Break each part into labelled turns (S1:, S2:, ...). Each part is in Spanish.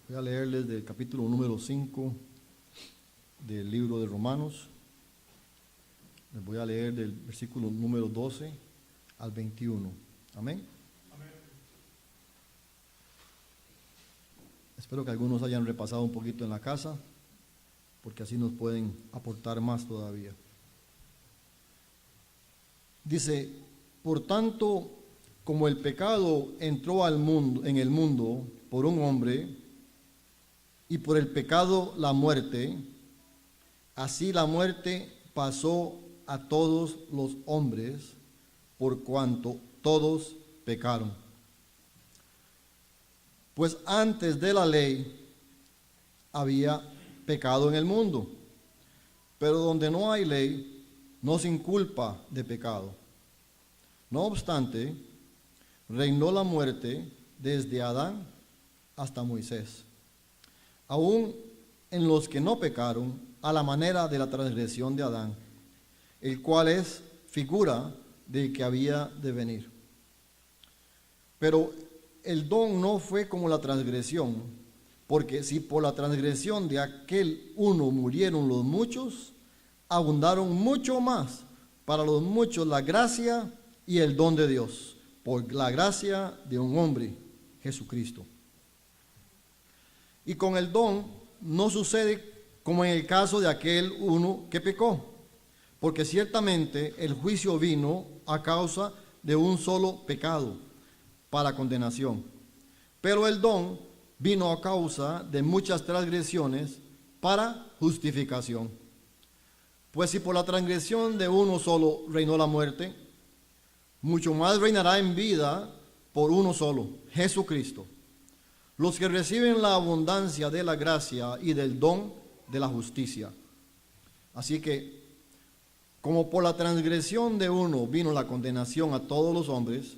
S1: Voy a leerles del capítulo número 5 del libro de Romanos. Les voy a leer del versículo número 12 al 21. Amén.
S2: Amén.
S1: Espero que algunos hayan repasado un poquito en la casa, porque así nos pueden aportar más todavía. Dice: por tanto, como el pecado entró al mundo, en el mundo por un hombre, y por el pecado la muerte, así la muerte pasó a todos los hombres, por cuanto todos pecaron. Pues antes de la ley había pecado en el mundo, pero donde no hay ley, no se inculpa de pecado. No obstante, reinó la muerte desde Adán hasta Moisés, aún en los que no pecaron, a la manera de la transgresión de Adán, el cual es figura del que había de venir. Pero el don no fue como la transgresión, porque si por la transgresión de aquel uno murieron los muchos, abundaron mucho más para los muchos la gracia y el don de Dios, por la gracia de un hombre, Jesucristo. Y con el don no sucede como en el caso de aquel uno que pecó, porque ciertamente el juicio vino a causa de un solo pecado, para condenación. Pero el don vino a causa de muchas transgresiones, para justificación. Pues si por la transgresión de uno solo reinó la muerte, mucho más reinará en vida por uno solo, Jesucristo, los que reciben la abundancia de la gracia y del don de la justicia. Así que, como por la transgresión de uno vino la condenación a todos los hombres,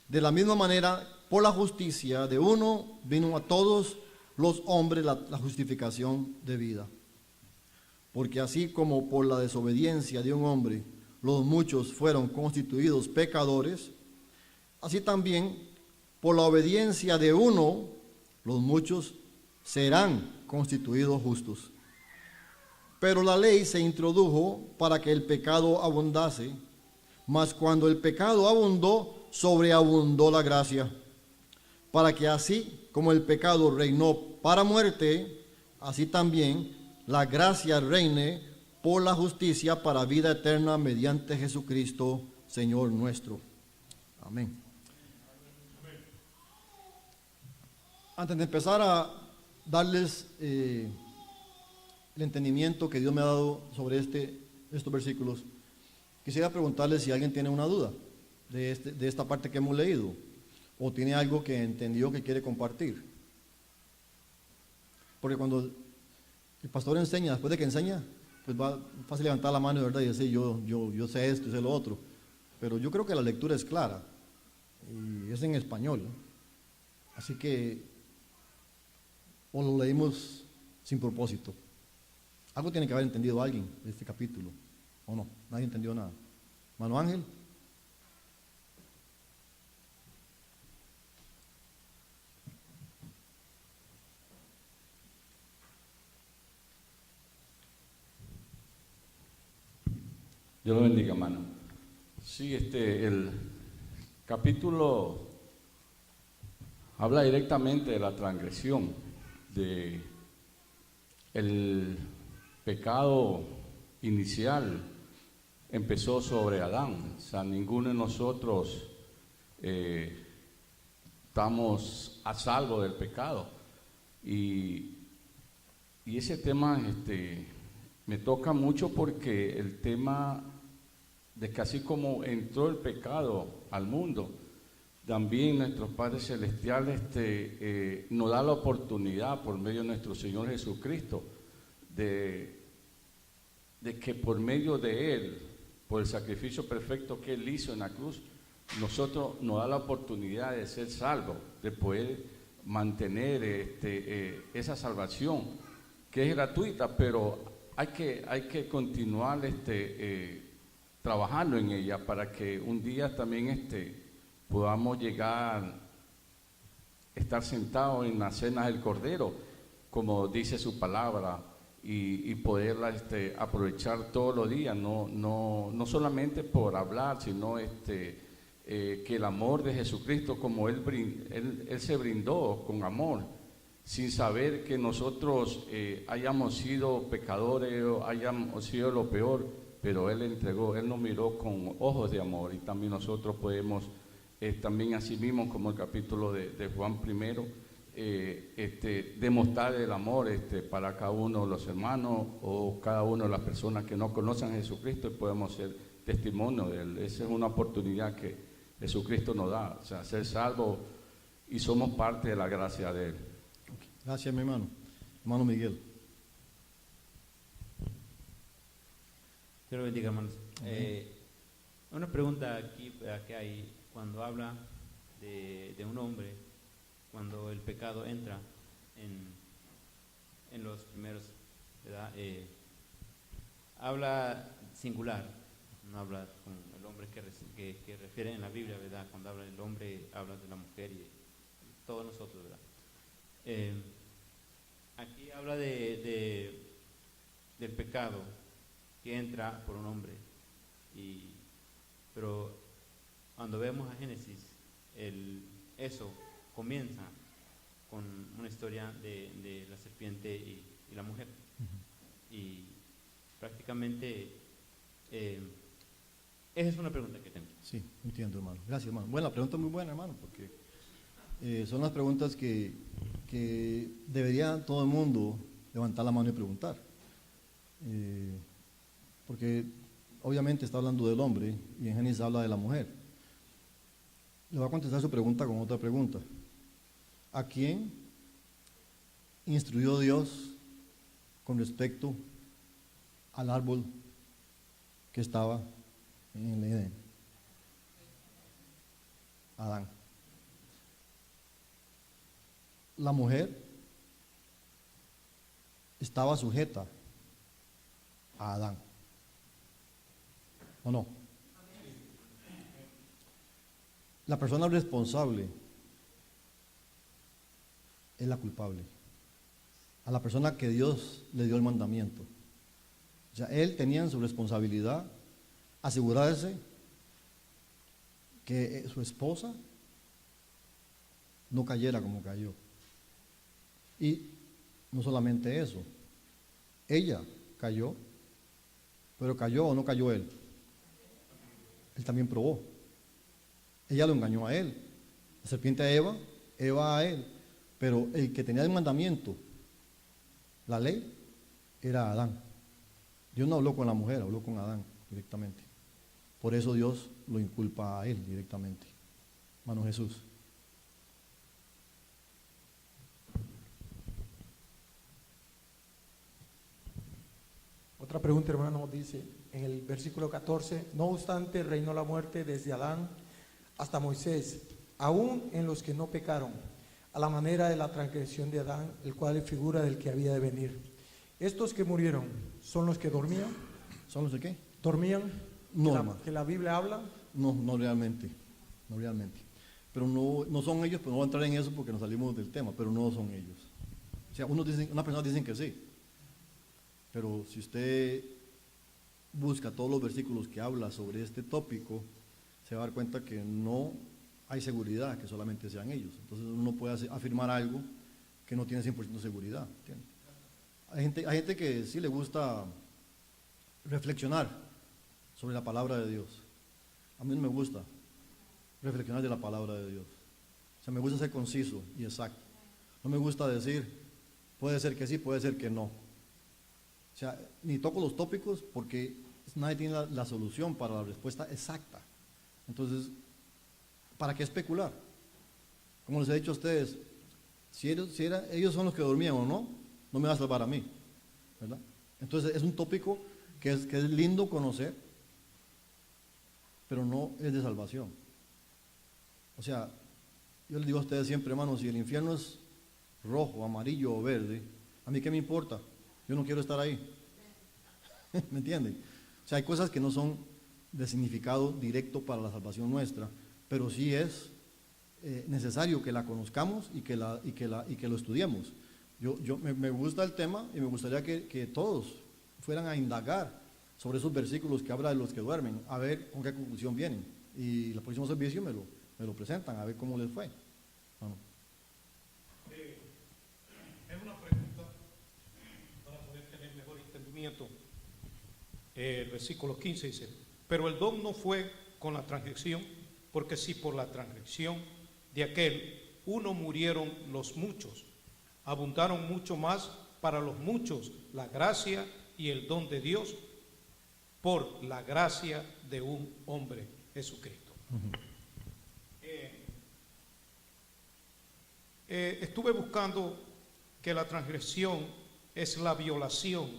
S1: de la misma manera, por la justicia de uno vino a todos los hombres la justificación de vida. Porque así como por la desobediencia de un hombre los muchos fueron constituidos pecadores, así también por la obediencia de uno los muchos serán constituidos justos. Pero la ley se introdujo para que el pecado abundase, mas cuando el pecado abundó, sobreabundó la gracia, para que así como el pecado reinó para muerte, así también la gracia reine por la justicia para vida eterna mediante Jesucristo, Señor nuestro. Amén. Antes de empezar a darles el entendimiento que Dios me ha dado sobre estos versículos, quisiera preguntarles si alguien tiene una duda de esta parte que hemos leído, o tiene algo que entendió que quiere compartir. Porque cuando el pastor enseña, después de que enseña, pues va fácil levantar la mano, ¿verdad?, y decir yo sé esto, sé lo otro. Pero yo creo que la lectura es clara y es en español, ¿no? Así que o lo leímos sin propósito. Algo tiene que haber entendido alguien de este capítulo, ¿o no? Nadie entendió nada. Mano Ángel.
S2: Dios lo bendiga, hermano. Sí, el capítulo habla directamente de la transgresión, de el pecado inicial empezó sobre Adán. O sea, ninguno de nosotros estamos a salvo del pecado. Y ese tema me toca mucho porque el tema de que así como entró el pecado al mundo, también nuestros padres celestiales nos da la oportunidad por medio de nuestro Señor Jesucristo de que por medio de Él, por el sacrificio perfecto que Él hizo en la cruz, nosotros nos da la oportunidad de ser salvos, de poder mantener esa salvación que es gratuita, pero hay que continuar trabajando en ella para que un día también podamos llegar estar sentado en la cena del Cordero, como dice su palabra, y poderla aprovechar todos los días, no solamente por hablar, sino que el amor de Jesucristo, como él se brindó con amor, sin saber que nosotros hayamos sido pecadores o hayamos sido lo peor, pero Él entregó, Él nos miró con ojos de amor, y también nosotros podemos, también así mismo como el capítulo de Juan primero, demostrar el amor para cada uno de los hermanos o cada una de las personas que no conocen a Jesucristo, y podemos ser testimonio de Él. Esa es una oportunidad que Jesucristo nos da, o sea, ser salvos, y somos parte de la gracia de Él.
S1: Gracias, mi hermano. Hermano Miguel.
S3: Dios lo bendiga, hermanos. Una pregunta aquí que hay cuando habla de un hombre, cuando el pecado entra en los primeros, ¿verdad? Habla singular, no habla con el hombre que refiere en la Biblia, ¿verdad? Cuando habla del hombre, habla de la mujer y todos nosotros, ¿verdad? Aquí habla del pecado que entra por un hombre, pero cuando vemos a Génesis, eso comienza con una historia de la serpiente y la mujer. Y prácticamente esa es una pregunta que tengo.
S1: Sí, entiendo, hermano. Gracias, hermano. Bueno, la pregunta es muy buena, hermano, porque son las preguntas que debería todo el mundo levantar la mano y preguntar. Porque obviamente está hablando del hombre y en Génesis habla de la mujer. Le voy a contestar su pregunta con otra pregunta. ¿A quién instruyó Dios con respecto al árbol que estaba en el Edén? Adán. La mujer estaba sujeta a Adán, ¿o no? La persona responsable es la culpable, a la persona que Dios le dio el mandamiento. O sea, él tenía en su responsabilidad asegurarse que su esposa no cayera como cayó. Y no solamente eso, ella cayó, pero cayó o no cayó él. Él también probó. Ella lo engañó a él. La serpiente a Eva, Eva a él. Pero el que tenía el mandamiento, la ley, era Adán. Dios no habló con la mujer, habló con Adán directamente. Por eso Dios lo inculpa a él directamente. Hermano Jesús.
S4: Otra pregunta, hermano, dice en el versículo 14: no obstante reinó la muerte desde Adán hasta Moisés, aún en los que no pecaron, a la manera de la transgresión de Adán, el cual es figura del que había de venir. Estos que murieron son los que dormían.
S1: ¿Son los de qué?
S4: ¿Dormían?
S1: No,
S4: que la Biblia habla.
S1: No realmente, no realmente. Pero no son ellos, pero no voy a entrar en eso porque nos salimos del tema, pero no son ellos. O sea, unas personas dicen que sí, pero si usted busca todos los versículos que habla sobre este tópico, se va a dar cuenta que no hay seguridad que solamente sean ellos. Entonces uno no puede afirmar algo que no tiene 100% seguridad. ¿Entiende? Hay gente que sí le gusta reflexionar sobre la palabra de Dios. A mí no me gusta reflexionar de la palabra de Dios. O sea, me gusta ser conciso y exacto. No me gusta decir, puede ser que sí, puede ser que no. O sea, ni toco los tópicos porque nadie tiene la solución para la respuesta exacta. Entonces, ¿para qué especular? Como les he dicho a ustedes, si ellos son los que dormían o no, no me va a salvar a mí, ¿verdad? Entonces es un tópico que es lindo conocer, pero no es de salvación. O sea, yo les digo a ustedes siempre, hermanos, si el infierno es rojo, amarillo o verde, ¿a mí qué me importa? Yo no quiero estar ahí. ¿Me entienden? O sea, hay cosas que no son de significado directo para la salvación nuestra, pero sí es necesario que la conozcamos y que lo estudiemos. Me gusta el tema y me gustaría que todos fueran a indagar sobre esos versículos que habla de los que duermen, a ver con qué conclusión vienen. Y el próximo servicio me lo presentan, a ver cómo les fue. Bueno.
S5: Es una pregunta para poder tener mejor entendimiento. El versículo 15 dice: pero el don no fue con la transgresión, porque si por la transgresión de aquel uno murieron los muchos, abundaron mucho más para los muchos la gracia y el don de Dios por la gracia de un hombre, Jesucristo. Estuve buscando que la transgresión es la violación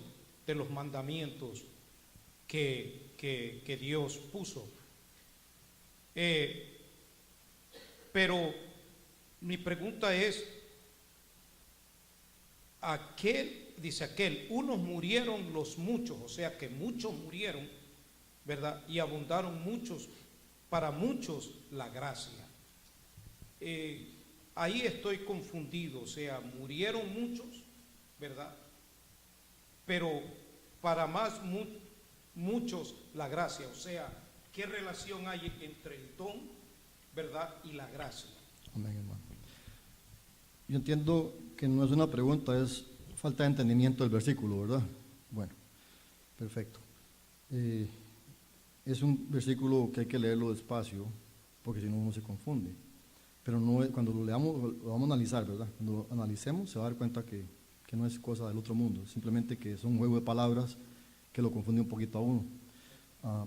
S5: de los mandamientos que Dios puso. Pero mi pregunta es, dice aquel, unos murieron los muchos, o sea que muchos murieron, ¿verdad? Y abundaron muchos, para muchos la gracia. Ahí estoy confundido, o sea, murieron muchos, ¿verdad? Pero para más muchos la gracia, o sea, ¿qué relación hay entre el don, verdad, y la gracia?
S1: Amén, hermano. Yo entiendo que no es una pregunta, es falta de entendimiento del versículo, ¿verdad? Bueno, perfecto. Es un versículo que hay que leerlo despacio, porque si no uno se confunde. Pero no, cuando lo leamos, lo vamos a analizar, ¿verdad? Cuando lo analicemos se va a dar cuenta que no es cosa del otro mundo, simplemente que es un juego de palabras que lo confunde un poquito a uno.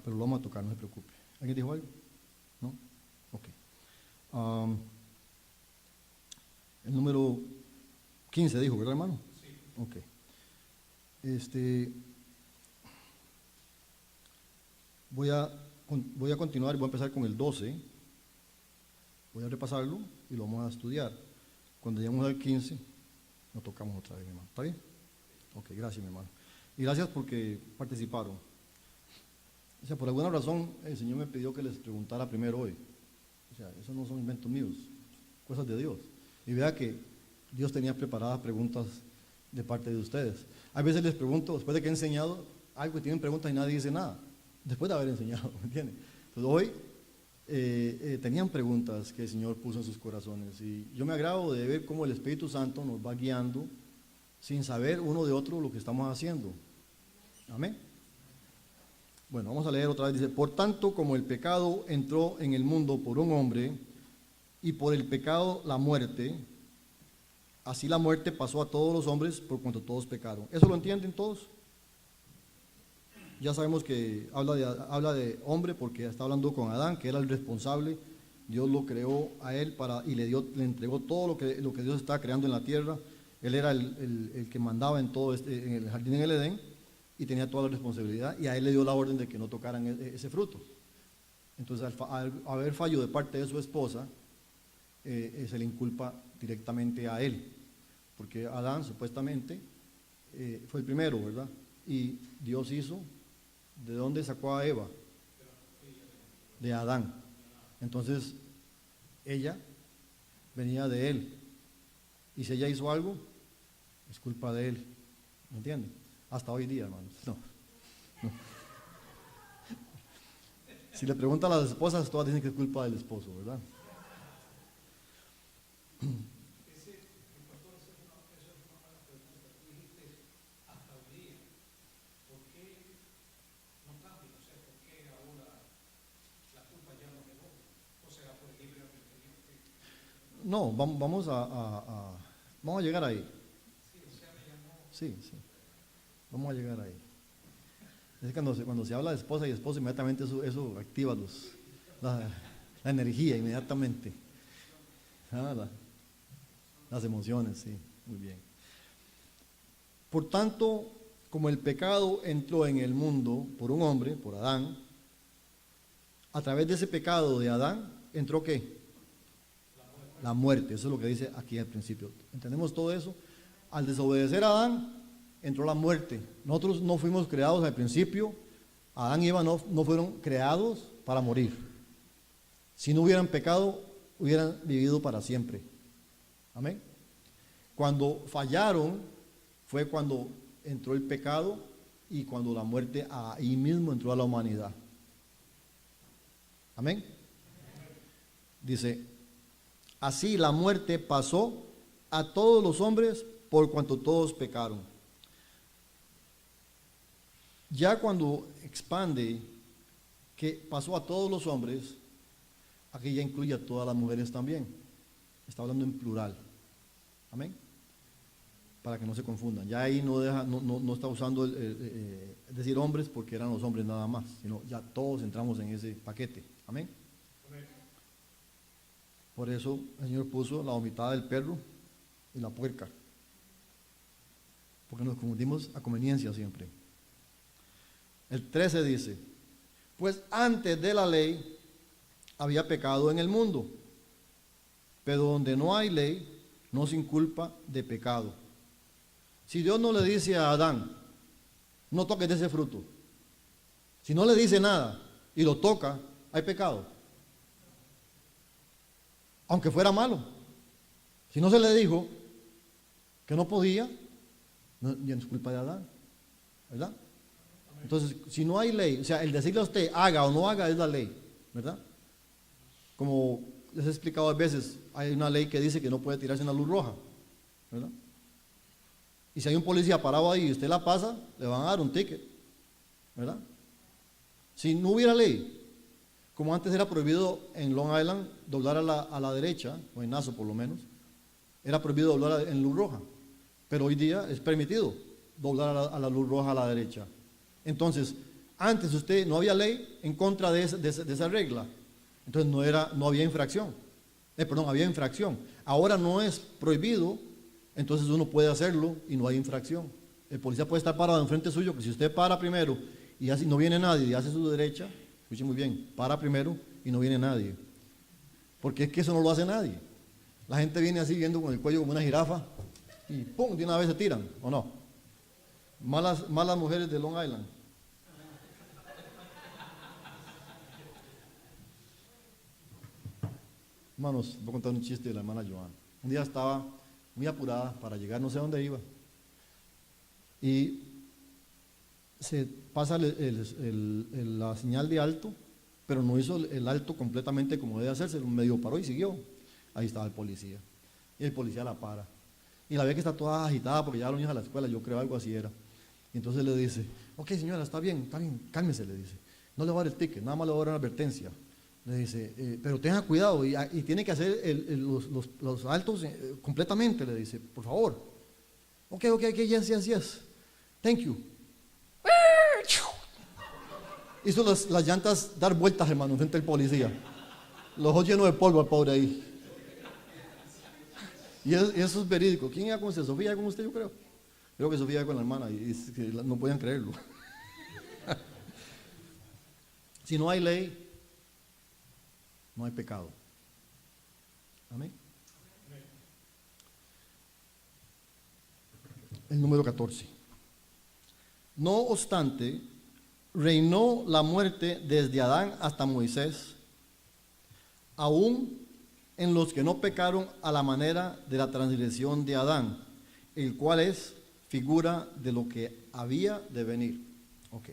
S1: Pero lo vamos a tocar, no se preocupe. ¿Alguien dijo algo? ¿No? Ok. El número 15 dijo, ¿verdad, hermano?
S5: Sí.
S1: Ok. Voy a continuar y voy a empezar con el 12. Voy a repasarlo y lo vamos a estudiar. Cuando lleguemos al 15, lo tocamos otra vez, mi hermano. ¿Está bien? Ok, gracias, mi hermano. Y gracias porque participaron. O sea, por alguna razón el Señor me pidió que les preguntara primero hoy. O sea, eso no son inventos míos, cosas de Dios. Y vea que Dios tenía preparadas preguntas de parte de ustedes. A veces les pregunto, después de que he enseñado algo y tienen preguntas y nadie dice nada, después de haber enseñado, ¿me entienden? Entonces hoy tenían preguntas que el Señor puso en sus corazones y yo me agrado de ver cómo el Espíritu Santo nos va guiando sin saber uno de otro lo que estamos haciendo. Amén. Bueno, vamos a leer otra vez. Dice: por tanto, como el pecado entró en el mundo por un hombre y por el pecado la muerte, así la muerte pasó a todos los hombres por cuanto todos pecaron. ¿Eso lo entienden todos? Ya sabemos que habla de hombre porque está hablando con Adán, que era el responsable. Dios lo creó a él y le entregó todo lo que Dios estaba creando en la tierra. Él era el que mandaba en todo en el jardín en el Edén y tenía toda la responsabilidad, y a él le dio la orden de que no tocaran ese fruto. Entonces, al haber fallo de parte de su esposa, se le inculpa directamente a él, porque Adán supuestamente fue el primero, ¿verdad? Y Dios hizo, ¿de dónde sacó a Eva? De Adán. Entonces, ella venía de él, y si ella hizo algo, es culpa de él, ¿me entienden? Hasta hoy día, hermanos. No. Si le preguntan a las esposas, todas dicen que es culpa del esposo, ¿verdad? No, vamos a llegar ahí. Sí. Vamos a llegar ahí. Es que cuando se habla de esposa y esposo, inmediatamente eso activa la energía inmediatamente. Las emociones, sí, muy bien. Por tanto, como el pecado entró en el mundo por un hombre, por Adán, a través de ese pecado de Adán, ¿entró qué? La muerte. Eso es lo que dice aquí al principio. ¿Entendemos todo eso? Al desobedecer a Adán, entró la muerte. Nosotros no fuimos creados al principio. Adán y Eva no fueron creados para morir. Si no hubieran pecado, hubieran vivido para siempre. Amén. Cuando fallaron fue cuando entró el pecado y cuando la muerte ahí mismo entró a la humanidad. Amén. Dice, así la muerte pasó a todos los hombres por cuanto todos pecaron. Ya cuando expande que pasó a todos los hombres, aquí ya incluye a todas las mujeres también. Está hablando en plural. Amén. Para que no se confundan. Ya ahí no está usando decir hombres porque eran los hombres nada más, sino ya todos entramos en ese paquete. Amén. Por eso el Señor puso la vomitada del perro y la puerca. Porque nos confundimos a conveniencia siempre. El 13 dice, pues antes de la ley había pecado en el mundo, pero donde no hay ley, no se inculpa de pecado. Si Dios no le dice a Adán, no toques de ese fruto, si no le dice nada y lo toca, hay pecado. Aunque fuera malo. Si no se le dijo que no podía, ya no es culpa de Adán, ¿verdad? Entonces, si no hay ley, o sea, el decirle a usted haga o no haga es la ley, ¿verdad? Como les he explicado a veces, hay una ley que dice que no puede tirarse en la luz roja, ¿verdad? Y si hay un policía parado ahí y usted la pasa, le van a dar un ticket, ¿verdad? Si no hubiera ley, como antes era prohibido en Long Island doblar a la derecha, o en Nassau por lo menos, era prohibido doblar en luz roja, pero hoy día es permitido doblar a la luz roja a la derecha. Entonces, antes usted no había ley en contra de esa regla, entonces no había infracción. Había infracción. Ahora no es prohibido, entonces uno puede hacerlo y no hay infracción. El policía puede estar parado enfrente suyo, que si usted para primero y así no viene nadie y hace su derecha, escuche muy bien, para primero y no viene nadie. Porque es que eso no lo hace nadie. La gente viene así viendo con el cuello como una jirafa y ¡pum! De una vez se tiran, ¿o no? Malas mujeres de Long Island. Hermanos, voy a contar un chiste de la hermana Joana. Un día estaba muy apurada para llegar, no sé a dónde iba, y se pasa la señal de alto, pero no hizo el alto completamente como debe hacerse, medio paró y siguió. Ahí estaba el policía, y el policía la para, y la ve que está toda agitada porque ya los niños a la escuela, yo creo algo así era. Y entonces le dice, ok señora, está bien, cálmese, le dice, no le voy a dar el ticket, nada más le voy a dar una advertencia. Le dice, pero tenga cuidado y tiene que hacer los altos completamente, le dice, por favor. Ok, yes. Thank you. Hizo las llantas dar vueltas, hermano, frente al policía. Los ojos llenos de polvo al pobre ahí. Y eso es verídico. ¿Quién iba con usted? ¿Sofía iba con usted, yo creo? Creo que Sofía iba con la hermana y no podían creerlo. Si no hay ley, no hay pecado. Amén. El número 14. No obstante, reinó la muerte desde Adán hasta Moisés, aún en los que no pecaron a la manera de la transgresión de Adán, el cual es figura de lo que había de venir. Ok.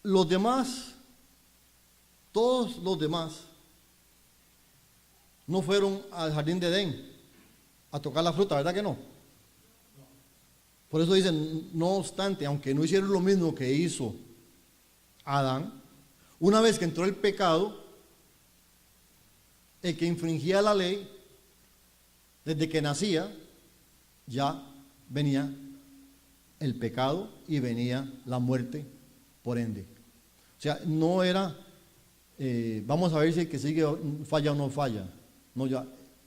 S1: Los demás, todos los demás, no fueron al jardín de Edén a tocar la fruta, ¿verdad que no? Por eso dicen, no obstante, aunque no hicieron lo mismo que hizo Adán, una vez que entró el pecado, el que infringía la ley, desde que nacía, ya venía el pecado y venía la muerte por ende. O sea, no era, vamos a ver si el que sigue falla o no falla. No, ya,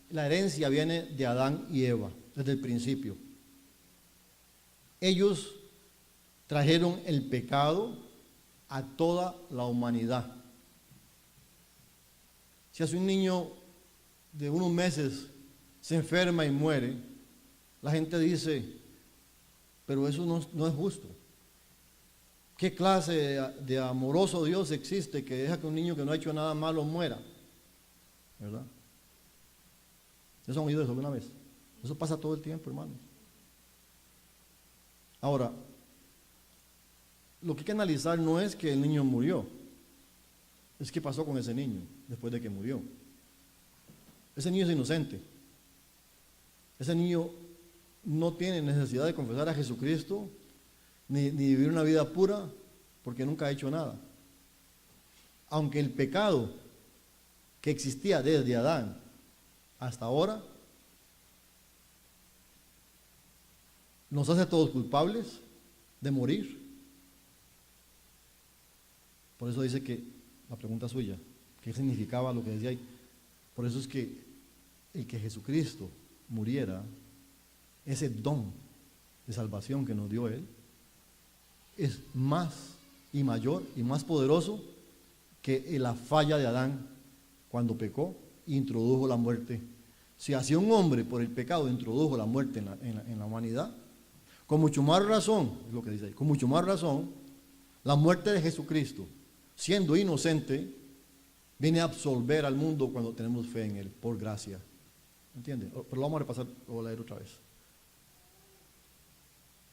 S1: la herencia viene de Adán y Eva, desde el principio. Ellos trajeron el pecado a toda la humanidad. Si hace un niño de unos meses se enferma y muere, la gente dice, pero eso no es justo. ¿Qué clase de amoroso Dios existe que deja que un niño que no ha hecho nada malo muera? ¿Verdad? ¿Eso han oído eso alguna vez? Eso pasa todo el tiempo, hermanos. Ahora, lo que hay que analizar no es que el niño murió, es qué pasó con ese niño después de que murió. Ese niño es inocente. Ese niño no tiene necesidad de confesar a Jesucristo ni vivir una vida pura porque nunca ha hecho nada. Aunque el pecado que existía desde Adán hasta ahora nos hace a todos culpables de morir. Por eso dice que, la pregunta suya, ¿qué significaba lo que decía ahí? Por eso es que el que Jesucristo muriera, ese don de salvación que nos dio Él, es más y mayor y más poderoso que la falla de Adán cuando pecó e introdujo la muerte. Si así un hombre por el pecado introdujo la muerte en la humanidad, con mucho más razón, es lo que dice ahí, con mucho más razón, la muerte de Jesucristo, siendo inocente, viene a absolver al mundo cuando tenemos fe en Él, por gracia. ¿Entiende? Pero lo vamos a repasar, lo voy a leer otra vez.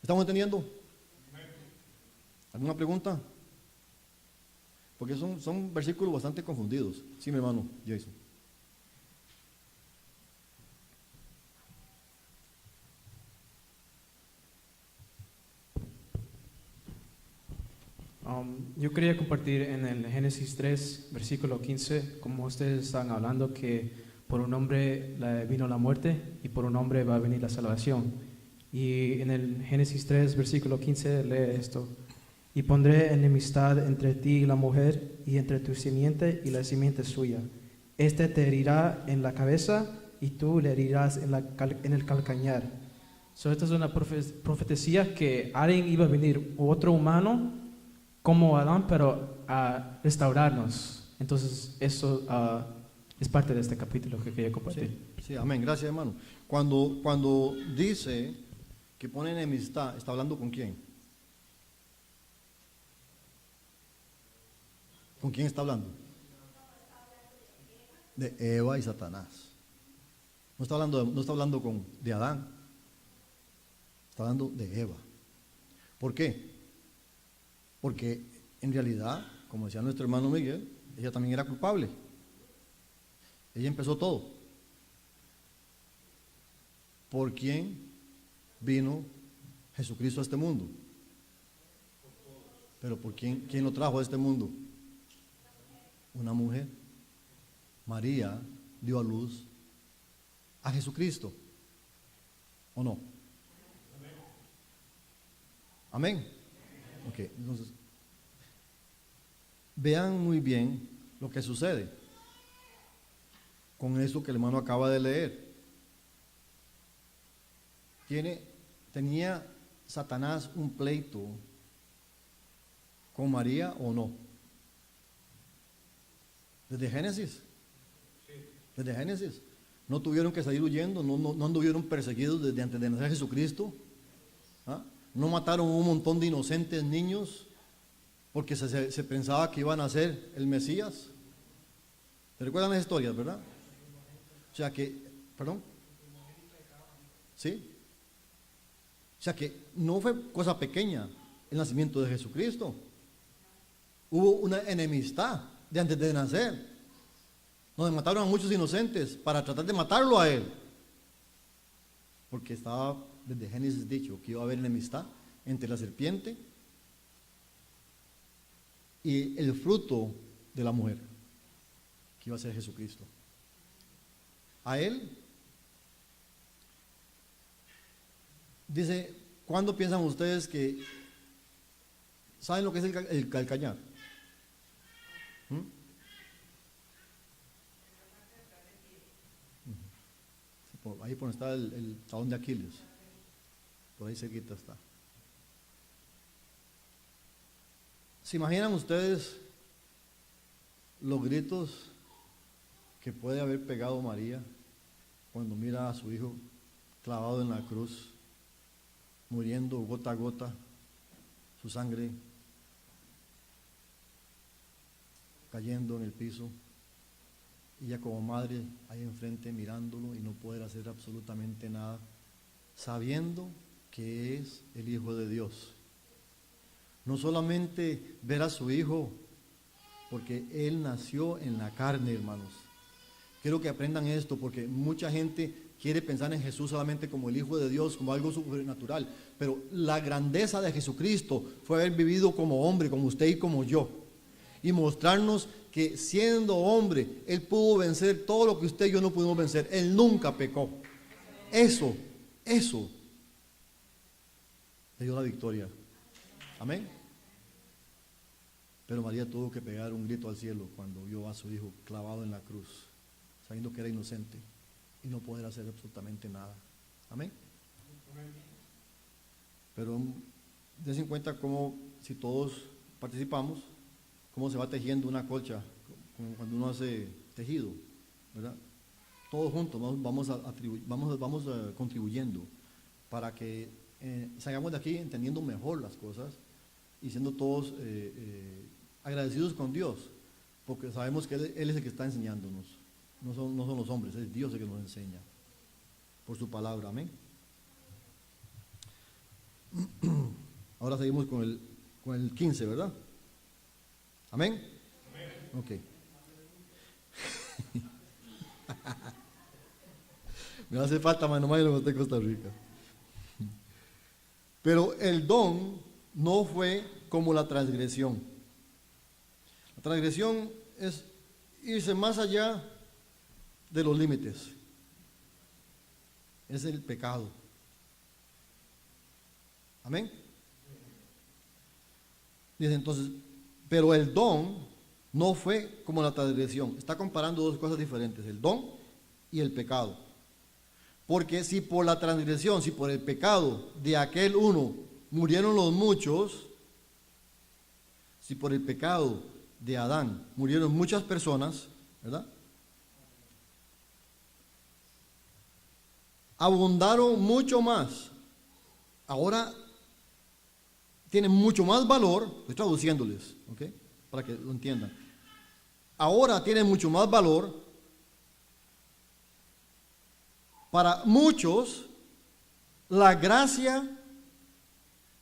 S1: ¿Estamos entendiendo? ¿Alguna pregunta? Porque son versículos bastante confundidos. Sí, mi hermano Jason.
S6: Yo quería compartir en el Génesis 3, versículo 15, como ustedes están hablando que por un hombre vino la muerte y por un hombre va a venir la salvación. Y en el Génesis 3, versículo 15 lee esto: y pondré enemistad entre ti y la mujer, y entre tu simiente y la simiente suya. Este te herirá en la cabeza y tú le herirás en el calcañar. Esta es una profecía que alguien iba a venir, otro humano como Adán, pero a restaurarnos. Entonces eso es parte de este capítulo que quería compartir.
S1: Sí, amén, gracias hermano. Cuando dice que pone enemistad, ¿está hablando con quién? ¿Con quién está hablando? De Eva y Satanás. No está hablando de Adán. Está hablando de Eva. ¿Por qué? Porque en realidad, como decía nuestro hermano Miguel, ella también era culpable. Ella empezó todo. ¿Por quién vino Jesucristo a este mundo? Pero ¿por quién lo trajo a este mundo? Una mujer. María dio a luz a Jesucristo. ¿O no? Amén. Ok, entonces, vean muy bien lo que sucede con eso que el hermano acaba de leer. ¿Tenía Satanás un pleito con María o no? Desde Génesis. Desde Génesis. No tuvieron que salir huyendo, no anduvieron perseguidos desde antes de nacer Jesucristo. ¿Ah? No mataron un montón de inocentes niños porque se pensaba que iban a ser el Mesías. ¿Se recuerdan las historias, verdad? O sea que, ¿perdón? ¿Sí? O sea que no fue cosa pequeña el nacimiento de Jesucristo. Hubo una enemistad de antes de nacer, donde mataron a muchos inocentes para tratar de matarlo a él. Porque estaba desde Génesis dicho que iba a haber enemistad entre la serpiente y el fruto de la mujer, que iba a ser Jesucristo. A él, dice, ¿cuándo piensan ustedes que saben lo que es el calcañar? Ahí por donde está el talón de Aquiles, por ahí cerquita está. ¿Se imaginan ustedes los gritos que puede haber pegado María cuando mira a su hijo clavado en la cruz, muriendo gota a gota, su sangre cayendo en el piso, y ella como madre ahí enfrente mirándolo y no poder hacer absolutamente nada, sabiendo que es el Hijo de Dios. No solamente ver a su hijo, porque él nació en la carne, hermanos. Quiero que aprendan esto, porque mucha gente quiere pensar en Jesús solamente como el Hijo de Dios, como algo sobrenatural. Pero la grandeza de Jesucristo fue haber vivido como hombre, como usted y como yo. Y mostrarnos que siendo hombre, Él pudo vencer todo lo que usted y yo no pudimos vencer. Él nunca pecó. Eso le dio la victoria. Amén. Pero María tuvo que pegar un grito al cielo cuando vio a su hijo clavado en la cruz, sabiendo que era inocente y no poder hacer absolutamente nada. Amén. Pero dense en cuenta cómo, si todos participamos, cómo se va tejiendo una colcha, como cuando uno hace tejido, ¿verdad? Todos juntos vamos contribuyendo para que salgamos de aquí entendiendo mejor las cosas y siendo todos agradecidos con Dios, porque sabemos que Él es el que está enseñándonos, no son los hombres, es Dios el que nos enseña por su palabra. Amén. Ahora seguimos con el 15, ¿verdad? Amén. Ok. Me hace falta más nomás y lo de Costa Rica. Pero el don no fue como la transgresión. La transgresión es irse más allá de los límites. Es el pecado. Amén. Dice entonces, pero el don no fue como la transgresión. Está comparando dos cosas diferentes, el don y el pecado. Porque si por la transgresión, si por el pecado de aquel uno murieron los muchos, si por el pecado de Adán murieron muchas personas, ¿verdad? Abundaron mucho más. Ahora tienen mucho más valor, estoy traduciéndoles, ¿ok? Para que lo entiendan. Ahora tienen mucho más valor para muchos la gracia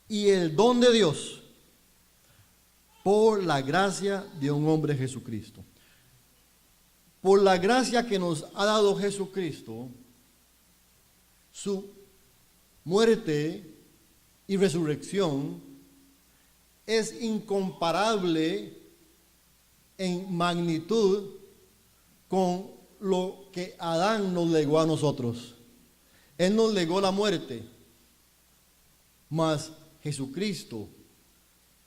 S1: y el don de Dios por la gracia de un hombre Jesucristo. Por la gracia que nos ha dado Jesucristo, su muerte y resurrección es incomparable en magnitud con lo que Adán nos legó a nosotros. Él nos legó la muerte, mas Jesucristo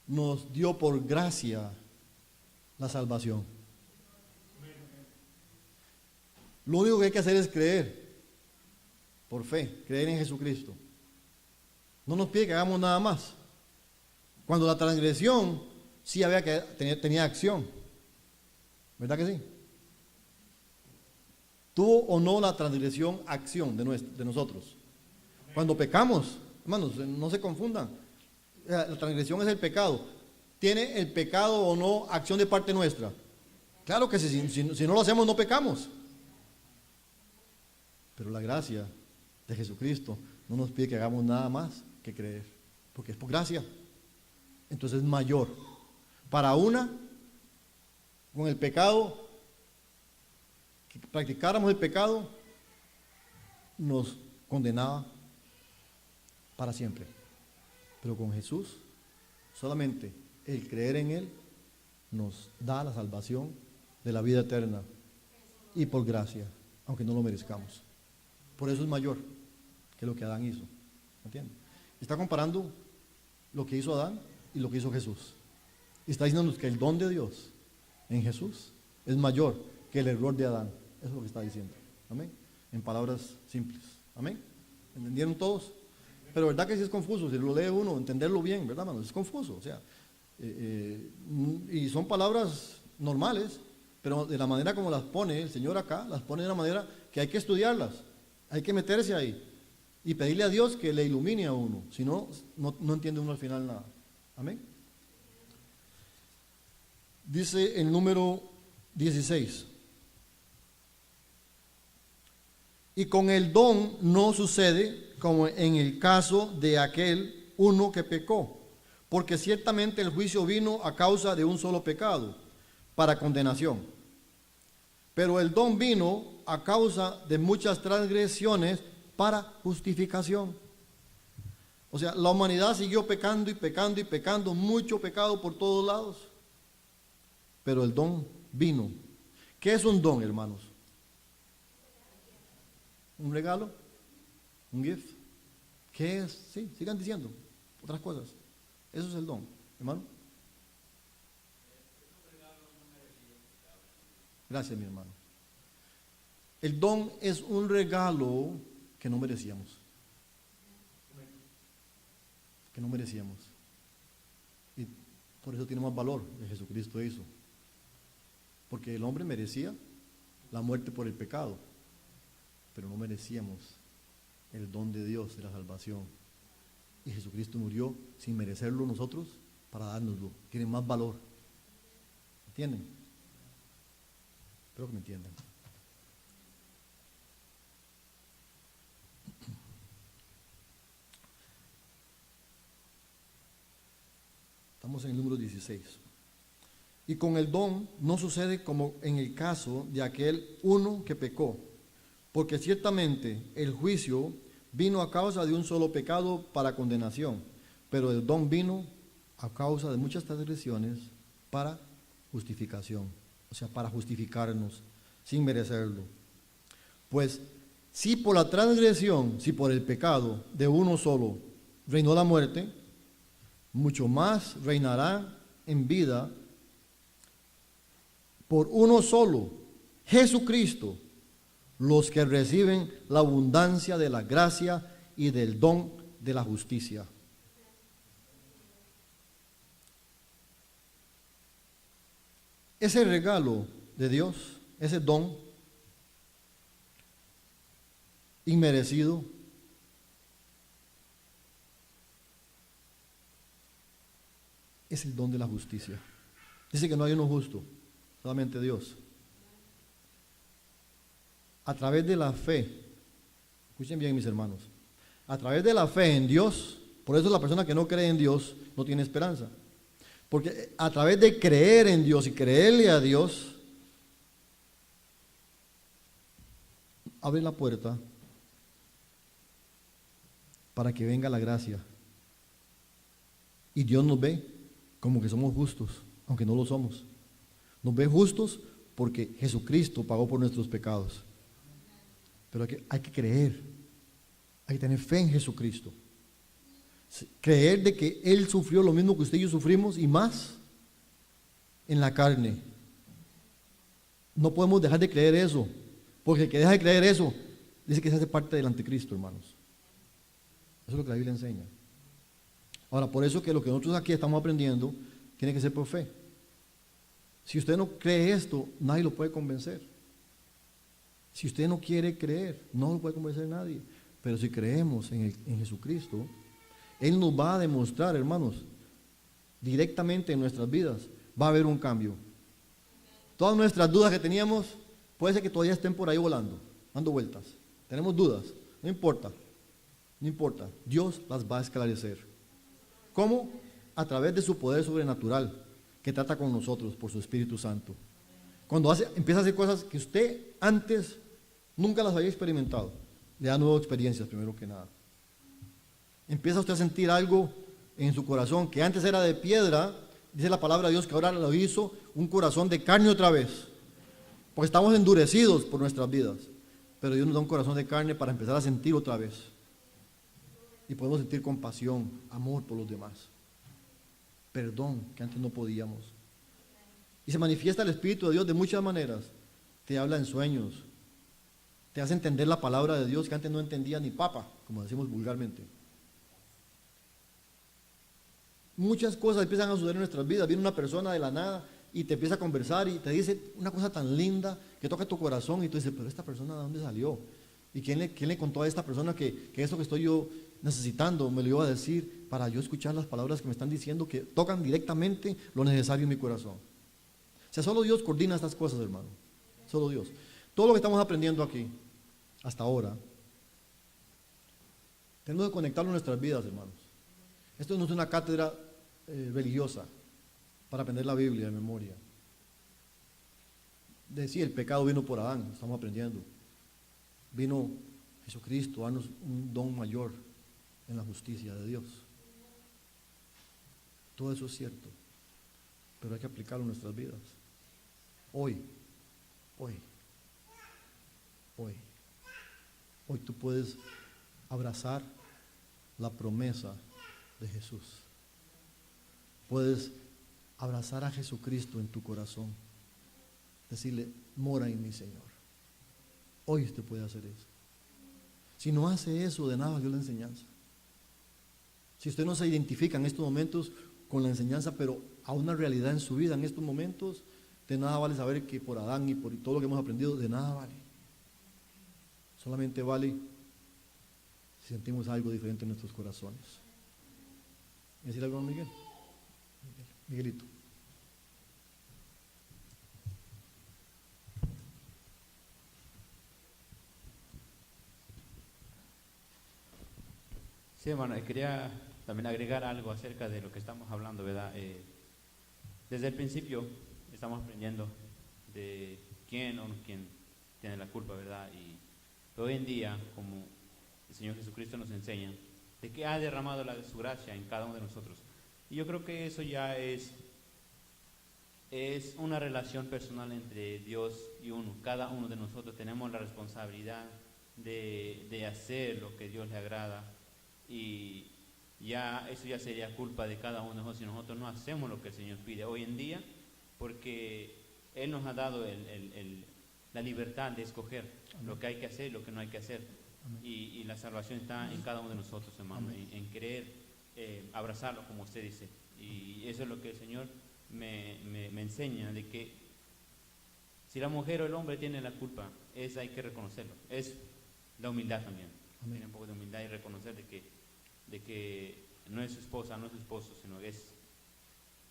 S1: nos dio por gracia la salvación. Lo único que hay que hacer es creer, por fe, creer en Jesucristo. No nos pide que hagamos nada más. Cuando la transgresión sí había que tenía acción, ¿verdad que sí? ¿Tuvo o no la transgresión acción de nosotros? Cuando pecamos, hermanos, no se confundan. La transgresión es el pecado. ¿Tiene el pecado o no acción de parte nuestra? Claro que sí, si no lo hacemos no pecamos. Pero la gracia de Jesucristo no nos pide que hagamos nada más que creer, porque es por gracia. Entonces es mayor. Para una, con el pecado, que practicáramos el pecado, nos condenaba para siempre. Pero con Jesús, solamente el creer en Él nos da la salvación de la vida eterna y por gracia, aunque no lo merezcamos. Por eso es mayor que lo que Adán hizo. ¿Entiendes? Está comparando lo que hizo Adán y lo que hizo Jesús. Y está diciéndonos que el don de Dios en Jesús es mayor que el error de Adán. Eso es lo que está diciendo. Amén. En palabras simples. Amén. ¿Entendieron todos? Pero verdad que sí es confuso. Si lo lee uno, entenderlo bien, ¿verdad, hermanos? Es confuso. O sea, y son palabras normales, pero de la manera como las pone el Señor acá, las pone de una manera que hay que estudiarlas. Hay que meterse ahí y pedirle a Dios que le ilumine a uno. Si no, no entiende uno al final nada. Amén. Dice el número 16. Y con el don no sucede como en el caso de aquel uno que pecó, porque ciertamente el juicio vino a causa de un solo pecado, para condenación. Pero el don vino a causa de muchas transgresiones para justificación. O sea, la humanidad siguió pecando y pecando y pecando, mucho pecado por todos lados. Pero el don vino. ¿Qué es un don, hermanos? ¿Un regalo? ¿Un gift? ¿Qué es? Sí, sigan diciendo otras cosas. Eso es el don, hermano. Gracias, mi hermano. El don es un regalo que no merecíamos. Que no merecíamos. Y por eso tiene más valor que Jesucristo hizo. Porque el hombre merecía la muerte por el pecado, pero no merecíamos el don de Dios de la salvación. Y Jesucristo murió sin merecerlo nosotros para dárnoslo. Tiene más valor. ¿Entienden? Espero que me entiendan. Estamos en el número 16. Y con el don no sucede como en el caso de aquel uno que pecó, porque ciertamente el juicio vino a causa de un solo pecado para condenación, pero el don vino a causa de muchas transgresiones para justificación, o sea, para justificarnos sin merecerlo. Pues si por la transgresión, si por el pecado de uno solo reinó la muerte, mucho más reinará en vida por uno solo, Jesucristo, los que reciben la abundancia de la gracia y del don de la justicia. Ese regalo de Dios, ese don inmerecido, es el don de la justicia. Dice que no hay uno justo, solamente Dios. A través de la fe, escuchen bien mis hermanos, a través de la fe en Dios, por eso la persona que no cree en Dios no tiene esperanza. Porque a través de creer en Dios y creerle a Dios, abre la puerta para que venga la gracia. Y Dios nos ve como que somos justos, aunque no lo somos. Nos ve justos porque Jesucristo pagó por nuestros pecados. Pero hay que creer, hay que tener fe en Jesucristo. Creer de que Él sufrió lo mismo que usted y yo sufrimos y más en la carne. No podemos dejar de creer eso, porque el que deja de creer eso, dice que se hace parte del anticristo, hermanos. Eso es lo que la Biblia enseña. Ahora, por eso que lo que nosotros aquí estamos aprendiendo tiene que ser por fe. Si usted no cree esto, nadie lo puede convencer. Si usted no quiere creer, no lo puede convencer nadie. Pero si creemos en Jesucristo, Él nos va a demostrar, hermanos, directamente en nuestras vidas, va a haber un cambio. Todas nuestras dudas que teníamos, puede ser que todavía estén por ahí volando, dando vueltas. Tenemos dudas, no importa, no importa. Dios las va a esclarecer. ¿Cómo? A través de su poder sobrenatural, que trata con nosotros por su Espíritu Santo. Cuando empieza a hacer cosas que usted antes nunca las había experimentado, le da nuevas experiencias primero que nada. Empieza usted a sentir algo en su corazón que antes era de piedra, dice la palabra de Dios que ahora lo hizo un corazón de carne otra vez, porque estamos endurecidos por nuestras vidas, pero Dios nos da un corazón de carne para empezar a sentir otra vez, y podemos sentir compasión, amor por los demás, perdón que antes no podíamos, y se manifiesta el Espíritu de Dios de muchas maneras. Te habla en sueños, te hace entender la palabra de Dios que antes no entendía ni papa, como decimos vulgarmente. Muchas cosas empiezan a suceder en nuestras vidas. Viene una persona de la nada y te empieza a conversar y te dice una cosa tan linda que toca tu corazón y tú dices, pero esta persona ¿de dónde salió? ¿Y quién le contó a esta persona que esto que estoy yo necesitando me lo iba a decir para yo escuchar las palabras que me están diciendo que tocan directamente lo necesario en mi corazón? sea, solo Dios coordina estas cosas, hermano. Solo Dios. Todo lo que estamos aprendiendo aquí, hasta ahora, tenemos que conectarlo en nuestras vidas, hermanos. Esto no es una cátedra religiosa para aprender la Biblia de memoria. Decía, el pecado vino por Adán, estamos aprendiendo. Vino Jesucristo a darnos un don mayor en la justicia de Dios. Todo eso es cierto, pero hay que aplicarlo en nuestras vidas. Hoy tú puedes abrazar la promesa de Jesús. Puedes abrazar a Jesucristo en tu corazón. Decirle, mora en mi Señor. Hoy usted puede hacer eso. Si no hace eso, de nada valió la enseñanza. Si usted no se identifica en estos momentos con la enseñanza, pero a una realidad en su vida en estos momentos, de nada vale saber que por Adán y por todo lo que hemos aprendido, de nada vale. Solamente vale si sentimos algo diferente en nuestros corazones. ¿Decir algo, Miguel? Miguelito.
S3: Sí, hermano, quería también agregar algo acerca de lo que estamos hablando, ¿verdad? Desde el principio estamos aprendiendo de quién tiene la culpa, ¿verdad? Y hoy en día, como el Señor Jesucristo nos enseña, de que ha derramado su gracia en cada uno de nosotros. Y yo creo que eso ya es una relación personal entre Dios y uno. Cada uno de nosotros tenemos la responsabilidad de hacer lo que Dios le agrada, y eso ya sería culpa de cada uno de nosotros si nosotros no hacemos lo que el Señor pide hoy en día, porque Él nos ha dado la libertad de escoger lo que hay que hacer y lo que no hay que hacer. Y la salvación está en cada uno de nosotros, hermano, en querer abrazarlo, como usted dice. Y eso es lo que el Señor me enseña, de que si la mujer o el hombre tiene la culpa, hay que reconocerlo. Es la humildad también. Tiene un poco de humildad y reconocer de que no es su esposa, no es su esposo, sino que es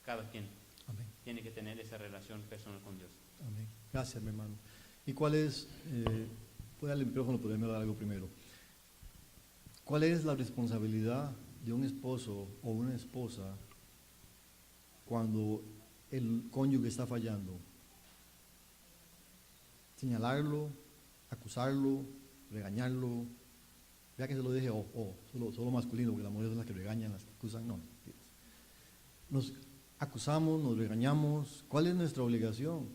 S3: cada quien.
S1: Amén.
S3: Tiene que tener esa relación personal con Dios.
S1: Amén. Gracias, mi hermano. ¿Y cuál es, voy al micrófono, pero déjame dar algo primero? ¿Cuál es la responsabilidad de un esposo o una esposa cuando el cónyuge está fallando? Señalarlo, acusarlo, regañarlo. Vea que se lo dije, solo masculino, porque las mujeres son las que regañan, las que acusan, no. Nos acusamos, nos regañamos. ¿Cuál es nuestra obligación?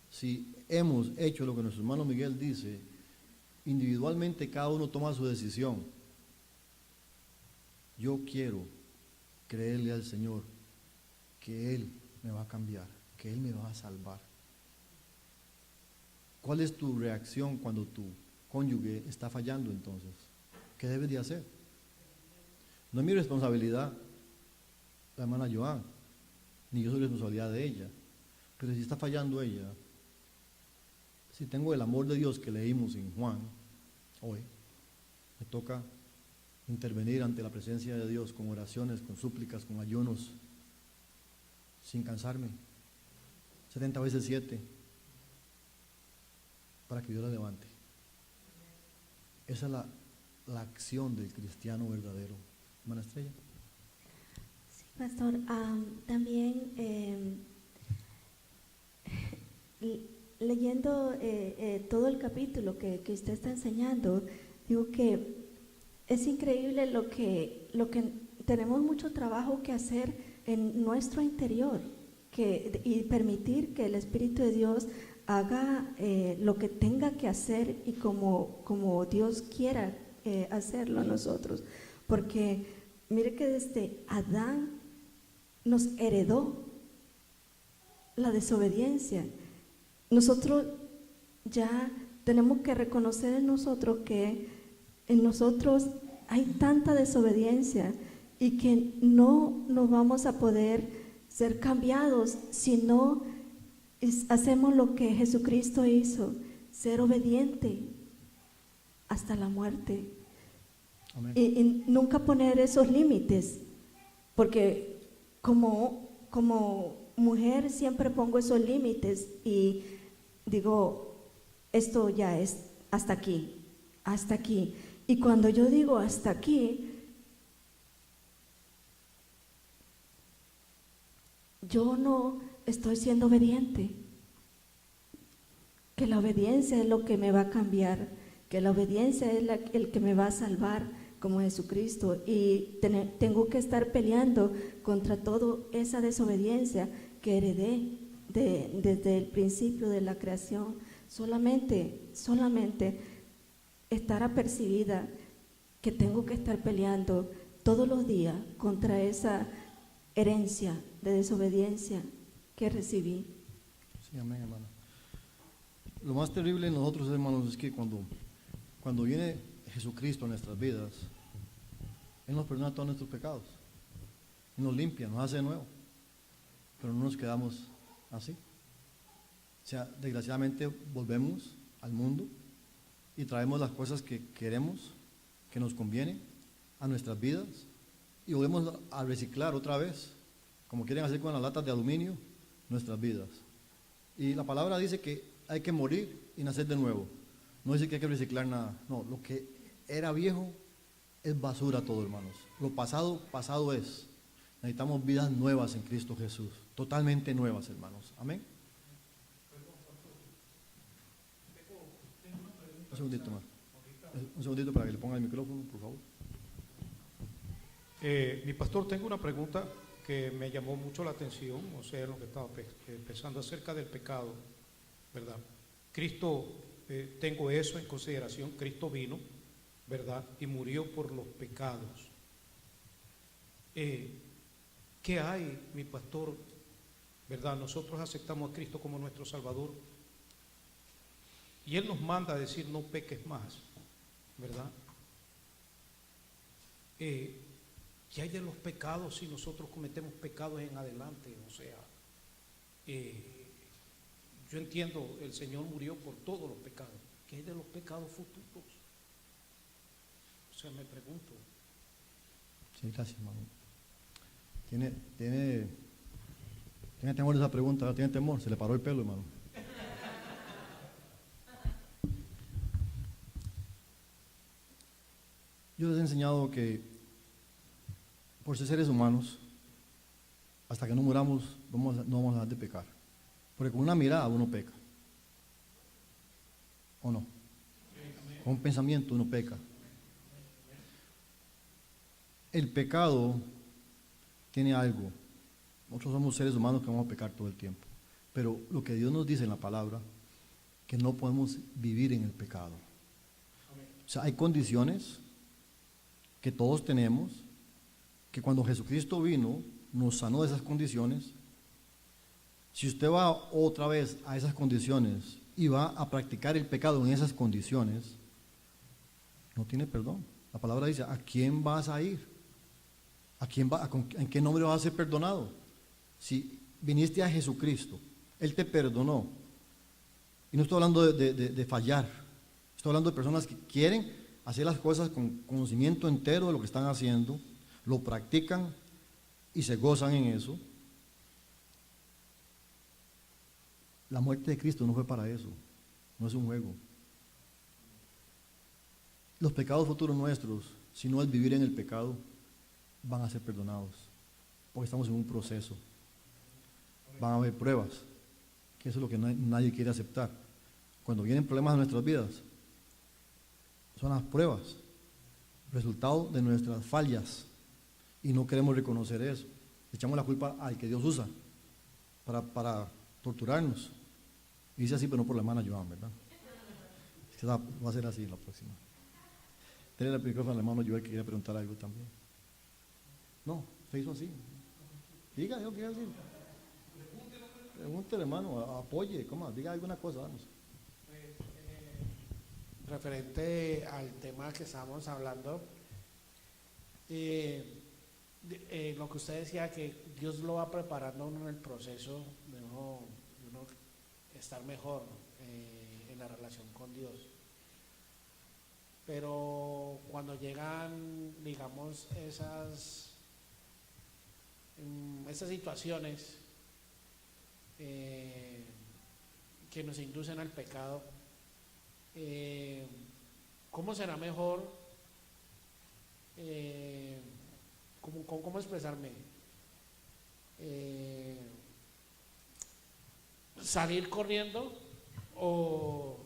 S1: Si hemos hecho lo que nuestro hermano Miguel dice, individualmente cada uno toma su decisión. Yo quiero creerle al Señor que Él me va a cambiar, que Él me va a salvar. ¿Cuál es tu reacción cuando tu cónyuge está fallando entonces? ¿Qué debes de hacer? No es mi responsabilidad, la hermana Joan, ni yo soy responsabilidad de ella. Pero si está fallando ella, si tengo el amor de Dios que leímos en Juan hoy, me toca intervenir ante la presencia de Dios con oraciones, con súplicas, con ayunos, sin cansarme, 70 veces 7, para que Dios la levante. Esa es la acción del cristiano verdadero. Hermana Estrella.
S7: Sí, pastor. También leyendo todo el capítulo que usted está enseñando, digo que es increíble lo que tenemos mucho trabajo que hacer en nuestro interior, y permitir que el Espíritu de Dios haga lo que tenga que hacer y como Dios quiera hacerlo a nosotros. Porque mire que desde Adán nos heredó la desobediencia. Nosotros ya tenemos que reconocer en nosotros que en nosotros hay tanta desobediencia y que no nos vamos a poder ser cambiados si no hacemos lo que Jesucristo hizo, ser obediente hasta la muerte. Y nunca poner esos límites, porque como mujer siempre pongo esos límites y digo, esto ya es hasta aquí, hasta aquí. Y cuando yo digo hasta aquí, yo no estoy siendo obediente. Que la obediencia es lo que me va a cambiar, que la obediencia es el que me va a salvar como Jesucristo. Y tengo que estar peleando contra toda esa desobediencia que heredé desde el principio de la creación. Solamente estar apercibida que tengo que estar peleando todos los días contra esa herencia de desobediencia que recibí.
S1: Sí, amén, hermano. Lo más terrible en nosotros, hermanos, es que cuando viene Jesucristo a nuestras vidas, Él nos perdona todos nuestros pecados, nos limpia, nos hace de nuevo, pero no nos quedamos así. O sea, desgraciadamente volvemos al mundo y traemos las cosas que queremos, que nos convienen a nuestras vidas y volvemos a reciclar otra vez, como quieren hacer con las latas de aluminio, nuestras vidas. Y la palabra dice que hay que morir y nacer de nuevo. No dice que hay que reciclar nada. No, lo que era viejo es basura todo, hermanos. Lo pasado, pasado es. Necesitamos vidas nuevas en Cristo Jesús. Totalmente nuevas, hermanos. Amén. Un segundito más. Un segundito para que le ponga el micrófono, por favor.
S5: Mi pastor, tengo una pregunta que me llamó mucho la atención, o sea, lo que estaba pensando acerca del pecado, ¿verdad? Cristo, tengo eso en consideración, Cristo vino, ¿verdad? Y murió por los pecados. ¿Qué hay, mi pastor? ¿Verdad? Nosotros aceptamos a Cristo como nuestro Salvador y Él nos manda a decir no peques más, ¿verdad? ¿Qué hay de los pecados si nosotros cometemos pecados en adelante? O sea, yo entiendo, el Señor murió por todos los pecados. ¿Qué hay de los pecados futuros? O sea, me pregunto.
S1: Sí, gracias, hermano. Tiene temor esa pregunta, tiene temor, se le paró el pelo, hermano. Yo les he enseñado que por ser seres humanos, hasta que no muramos, no vamos a dejar de pecar. Porque con una mirada uno peca. ¿O no? Con un pensamiento uno peca. El pecado tiene algo. Nosotros somos seres humanos que vamos a pecar todo el tiempo. Pero lo que Dios nos dice en la palabra, que no podemos vivir en el pecado. O sea, hay condiciones que todos tenemos, que cuando Jesucristo vino, nos sanó de esas condiciones. Si usted va otra vez a esas condiciones y va a practicar el pecado en esas condiciones, no tiene perdón. La palabra dice, ¿a quién vas a ir? ¿En qué nombre vas a ser perdonado? Si viniste a Jesucristo, Él te perdonó. Y no estoy hablando de fallar, estoy hablando de personas que quieren hacer las cosas con conocimiento entero de lo que están haciendo, lo practican y se gozan en eso. La muerte de Cristo no fue para eso, no es un juego. Los pecados futuros nuestros, si no es vivir en el pecado, van a ser perdonados, porque estamos en un proceso. Van a haber pruebas, que eso es lo que nadie quiere aceptar. Cuando vienen problemas en nuestras vidas, son las pruebas, resultado de nuestras fallas, y no queremos reconocer eso. Echamos la culpa al que Dios usa para torturarnos. Y dice así, pero no por la hermana Joan, ¿verdad? Es que va a ser así la próxima. Tenle el micrófono al hermano Joel que quería preguntar algo también. No, se hizo así. Diga, yo quiero decir. Pregúntele, hermano, apoye, diga alguna cosa, vamos.
S8: Referente al tema que estábamos hablando, lo que usted decía, que Dios lo va preparando a uno en el proceso de uno estar mejor en la relación con Dios. Pero cuando llegan, digamos, esas situaciones que nos inducen al pecado, ¿cómo será mejor? ¿Cómo expresarme? ¿Salir corriendo o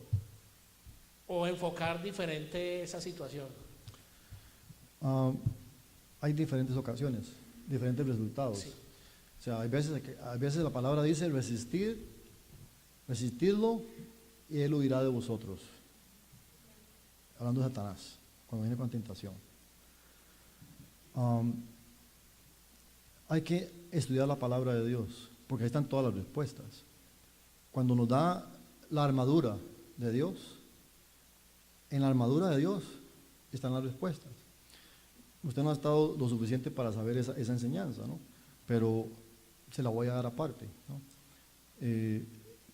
S8: enfocar diferente esa situación?
S1: Hay diferentes ocasiones, diferentes resultados.
S8: Sí.
S1: O sea, hay veces la palabra dice resistidlo y él huirá de vosotros. Hablando de Satanás, cuando viene con tentación. Hay que estudiar la palabra de Dios, porque ahí están todas las respuestas. Cuando nos da la armadura de Dios, en la armadura de Dios están las respuestas. Usted no ha estado lo suficiente para saber esa enseñanza, ¿no? Pero se la voy a dar aparte, ¿no?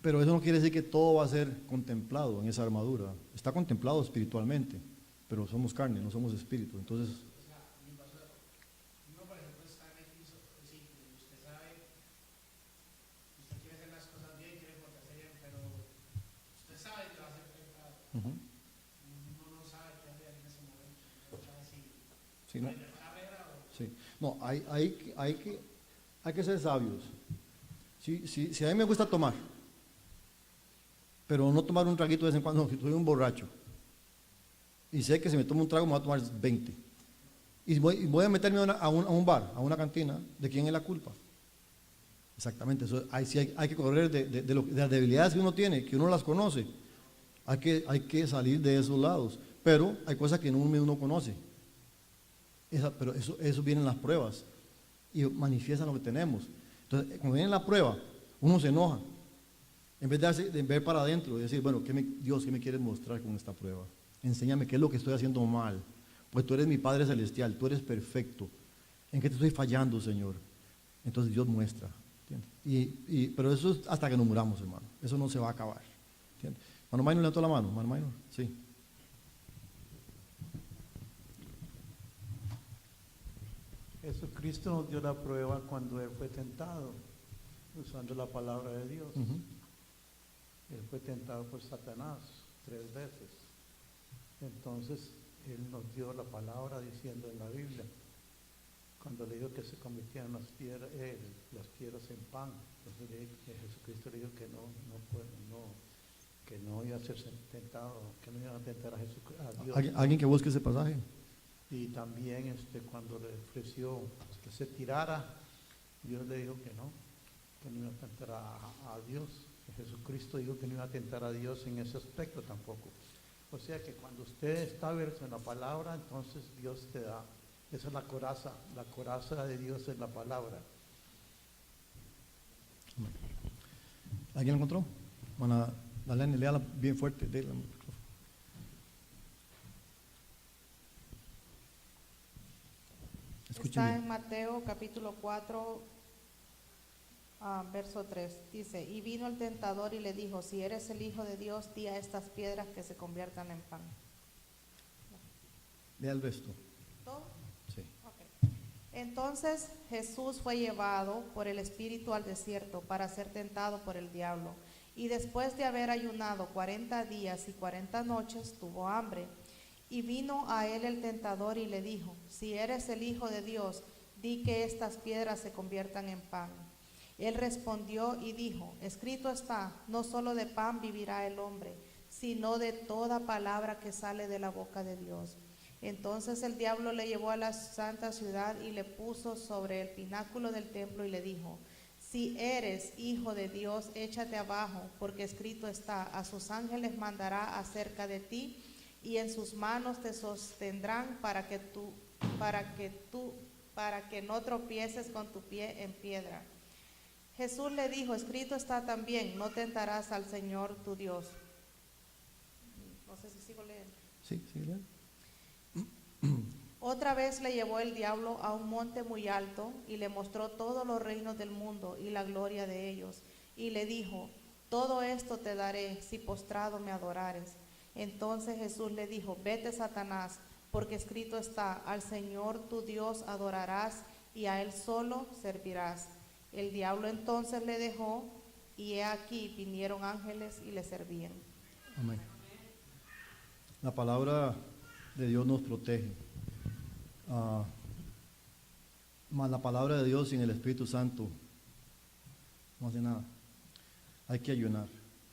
S1: Pero eso no quiere decir que todo va a ser contemplado en esa armadura. Está contemplado espiritualmente, pero somos carne, no somos espíritu. Entonces,
S8: uno, por ejemplo, está en X, sí, usted sabe, usted quiere hacer las cosas bien, quiere portarse bien, pero usted sabe que va a ser pecado.
S1: uno
S8: No sabe qué hacer en ese momento, no sabe si
S1: sí, no,
S8: carrera o...
S1: sí. No, hay que ser sabios. Si a mí me gusta tomar, pero no tomar un traguito de vez en cuando, no, soy un borracho. Y sé que si me tomo un trago me voy a tomar 20. Y voy a meterme a un bar, a una cantina. ¿De quién es la culpa? Exactamente. Eso, hay que correr de las debilidades que uno tiene, que uno las conoce. Hay que salir de esos lados. Pero hay cosas que uno mismo no conoce. Pero eso vienen las pruebas. Y manifiestan lo que tenemos. Entonces, cuando viene la prueba, uno se enoja. En vez de ver para adentro y decir, bueno, Dios, ¿qué me quieres mostrar con esta prueba? Enséñame qué es lo que estoy haciendo mal. Pues tú eres mi Padre Celestial, tú eres perfecto. ¿En qué te estoy fallando, Señor? Entonces Dios muestra. ¿Entiendes? Pero eso es hasta que nos muramos, hermano. Eso no se va a acabar. ¿Entiendes? Mano Maynor, levantó la mano. Mano Maynor, sí.
S9: Jesucristo nos dio la prueba cuando Él fue tentado, usando la palabra de Dios. Él fue tentado por Satanás 3 veces. Entonces, Él nos dio la palabra diciendo en la Biblia, cuando le dijo que se convirtieran las piedras en pan, entonces Jesucristo le dijo que que no iba a ser tentado, que no iba a tentar a Dios.
S1: ¿Alguien que busque ese pasaje?
S9: Y también cuando le ofreció que se tirara, Dios le dijo que no iba a tentar a Dios. Jesucristo dijo que no iba a tentar a Dios en ese aspecto tampoco. O sea que cuando usted está verso en la palabra, entonces Dios te da. Esa es la coraza de Dios es la palabra.
S1: ¿Alguien lo encontró? Bueno, dale, léala bien fuerte. Léala.
S10: Está en Mateo capítulo 4, verso 3. Dice, y vino el tentador y le dijo, si eres el Hijo de Dios, di a estas piedras que se conviertan en pan.
S1: Lea el resto.
S10: ¿Todo?
S1: Sí.
S10: Okay. Entonces Jesús fue llevado por el Espíritu al desierto para ser tentado por el diablo. Y después de haber ayunado 40 días y 40 noches, tuvo hambre. Y vino a él el tentador y le dijo, si eres el Hijo de Dios, di que estas piedras se conviertan en pan. Él respondió y dijo, escrito está, no solo de pan vivirá el hombre, sino de toda palabra que sale de la boca de Dios. Entonces el diablo le llevó a la santa ciudad y le puso sobre el pináculo del templo y le dijo, si eres Hijo de Dios, échate abajo, porque escrito está, a sus ángeles mandará acerca de ti, y en sus manos te sostendrán para que no tropieces con tu pie en piedra. Jesús le dijo, escrito está también, no tentarás al Señor tu Dios. No sé si sigo leyendo.
S1: Sí, sí, lea.
S10: Otra vez le llevó el diablo a un monte muy alto y le mostró todos los reinos del mundo y la gloria de ellos. Y le dijo, todo esto te daré si postrado me adorares. Entonces Jesús le dijo, vete Satanás, porque escrito está, al Señor tu Dios adorarás y a Él solo servirás. El diablo entonces le dejó y he aquí vinieron ángeles y le servían.
S1: Amén. La palabra de Dios nos protege. Más la palabra de Dios sin el Espíritu Santo no hace nada. Hay que ayunar,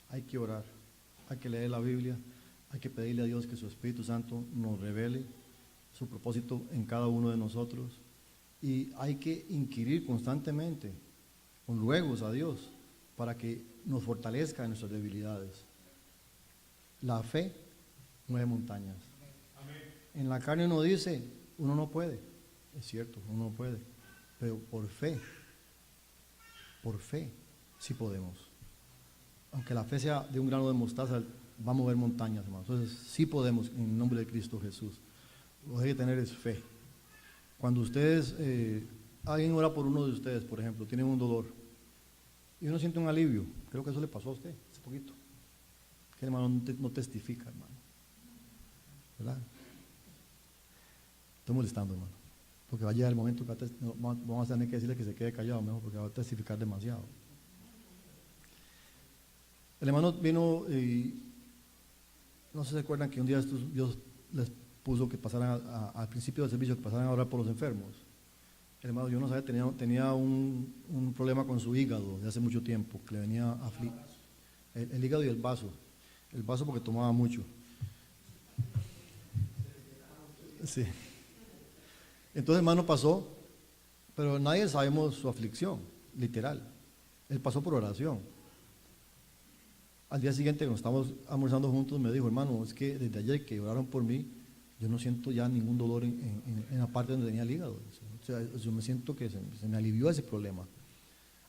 S1: hay que orar, hay que leer la Biblia, hay que pedirle a Dios que su Espíritu Santo nos revele su propósito en cada uno de nosotros, y hay que inquirir constantemente con ruegos a Dios para que nos fortalezca en nuestras debilidades. La fe mueve montañas. En la carne uno dice, uno no puede, es cierto, uno no puede, pero por fe sí podemos. Aunque la fe sea de un grano de mostaza, va a mover montañas, hermanos. Entonces sí podemos en el nombre de Cristo Jesús. Lo que hay que tener es fe. Cuando ustedes, alguien ora por uno de ustedes, por ejemplo, tienen un dolor y uno siente un alivio, creo que eso le pasó a usted hace poquito, que el hermano no testifica, hermano, ¿verdad? Estoy molestando, hermano, porque va a llegar el momento que vamos a tener que decirle que se quede callado mejor, porque va a testificar demasiado. El hermano vino y no sé si se acuerdan que un día Dios les puso que pasaran al principio del servicio, que pasaran a orar por los enfermos. El hermano, yo no sabía, tenía un problema con su hígado de hace mucho tiempo, que le venía el hígado y el vaso porque tomaba mucho. Sí. Entonces, hermano, pasó, pero nadie sabemos su aflicción, literal. Él pasó por oración. Al día siguiente, cuando estábamos almorzando juntos, me dijo, hermano, es que desde ayer que oraron por mí, yo no siento ya ningún dolor en la parte donde tenía el hígado. O sea, yo me siento que se me alivió ese problema.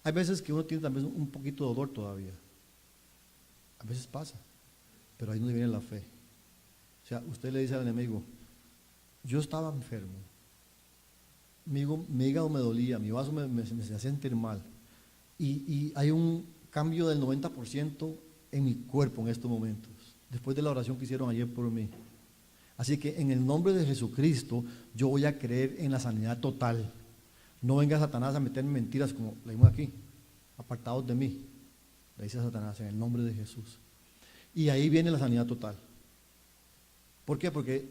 S1: Hay veces que uno tiene también un poquito de dolor todavía. A veces pasa, pero ahí no viene la fe. O sea, usted le dice al enemigo, yo estaba enfermo, mi hígado me dolía, mi vaso me hacía sentir mal, y hay un cambio del 90% en mi cuerpo en estos momentos, después de la oración que hicieron ayer por mí. Así que en el nombre de Jesucristo yo voy a creer en la sanidad total. No venga Satanás a meterme mentiras como leímos aquí, apartados de mí, le dice Satanás, en el nombre de Jesús. Y ahí viene la sanidad total. ¿Por qué? Porque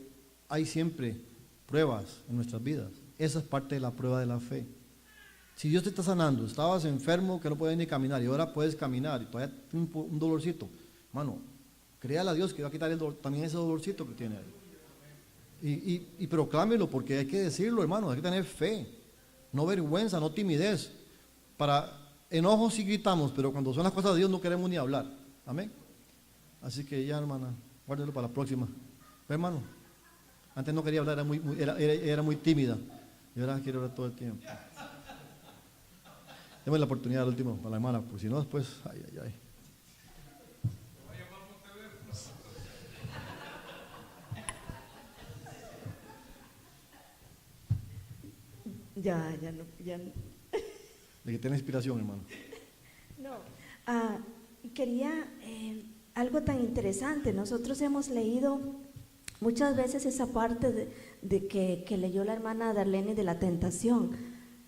S1: hay siempre pruebas en nuestras vidas. Esa es parte de la prueba de la fe. Si Dios te está sanando, estabas enfermo que no podías ni caminar y ahora puedes caminar y todavía tienes un dolorcito, hermano, créale a Dios que va a quitar también ese dolorcito que tiene ahí. Y proclámelo, porque hay que decirlo, hermano, hay que tener fe, no vergüenza, no timidez. Para enojos sí gritamos, pero cuando son las cosas de Dios no queremos ni hablar. Amén. Así que ya, hermana, guárdelo para la próxima. Pero, hermano, antes no quería hablar, era muy tímida, y ahora quiero hablar todo el tiempo. Demos la oportunidad al último para la hermana, porque si no después, ay.
S7: Ya no.
S1: De que tenga inspiración, hermano.
S7: No, quería algo tan interesante. Nosotros hemos leído muchas veces esa parte de que leyó la hermana Darlene de la tentación,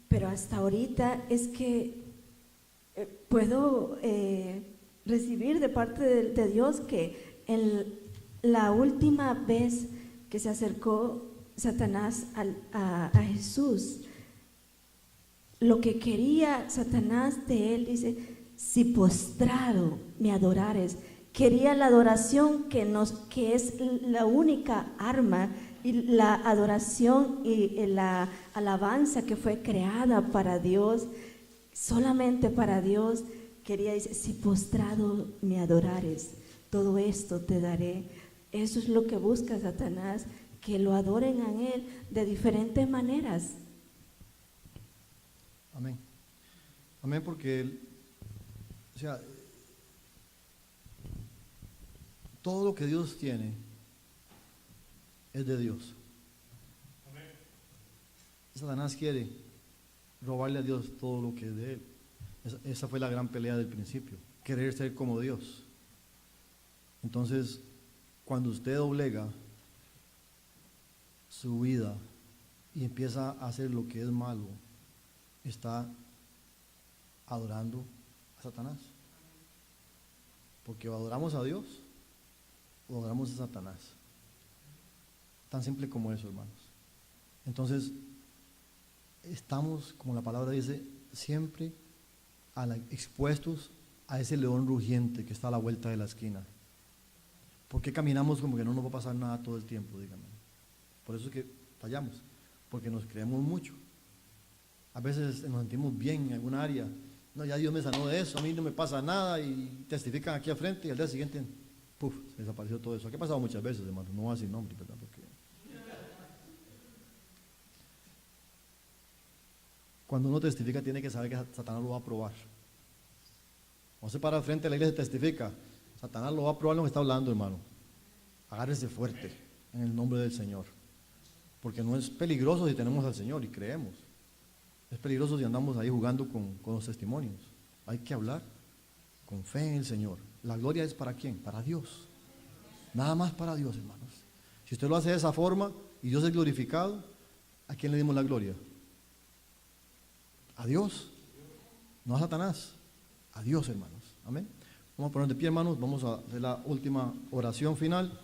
S7: pero hasta ahorita es que puedo recibir de parte de Dios que en la última vez que se acercó Satanás a Jesús, lo que quería Satanás de él, dice, si postrado me adorares, quería la adoración que es la única arma y la adoración y la alabanza que fue creada para Dios, solamente para Dios. Quería, dice, si postrado me adorares, todo esto te daré. Eso es lo que busca Satanás, que lo adoren a él de diferentes maneras.
S1: Amén. Amén, porque o sea, todo lo que Dios tiene es de Dios. Amén. Satanás quiere robarle a Dios todo lo que es de él. Esa fue la gran pelea del principio, querer ser como Dios. Entonces, cuando usted doblega su vida y empieza a hacer lo que es malo, está adorando a Satanás. Porque o adoramos a Dios o adoramos a Satanás. Tan simple como eso, hermanos. Entonces, estamos, como la palabra dice, siempre expuestos a ese león rugiente que está a la vuelta de la esquina. ¿Por qué caminamos como que no nos va a pasar nada todo el tiempo? Díganme. Por eso es que fallamos, porque nos creemos mucho. A veces nos sentimos bien en alguna área. No, ya Dios me sanó de eso, a mí no me pasa nada, y testifican aquí al frente y al día siguiente, ¡puf!, se desapareció todo eso. Aquí ha pasado muchas veces, hermano, no voy a decir nombre, ¿verdad? Porque cuando uno testifica tiene que saber que Satanás lo va a probar. Cuando se para al frente de la iglesia y testifica, Satanás lo va a probar lo que está hablando, hermano. Agárrese fuerte en el nombre del Señor. Porque no es peligroso si tenemos al Señor y creemos. Es peligroso si andamos ahí jugando con los testimonios. Hay que hablar con fe en el Señor. La gloria es ¿para quién? Para Dios. Nada más para Dios, hermanos. Si usted lo hace de esa forma y Dios es glorificado, ¿a quién le dimos la gloria? A Dios, no a Satanás, a Dios, hermanos. Amén. Vamos a poner de pie, hermanos, vamos a hacer la última oración final.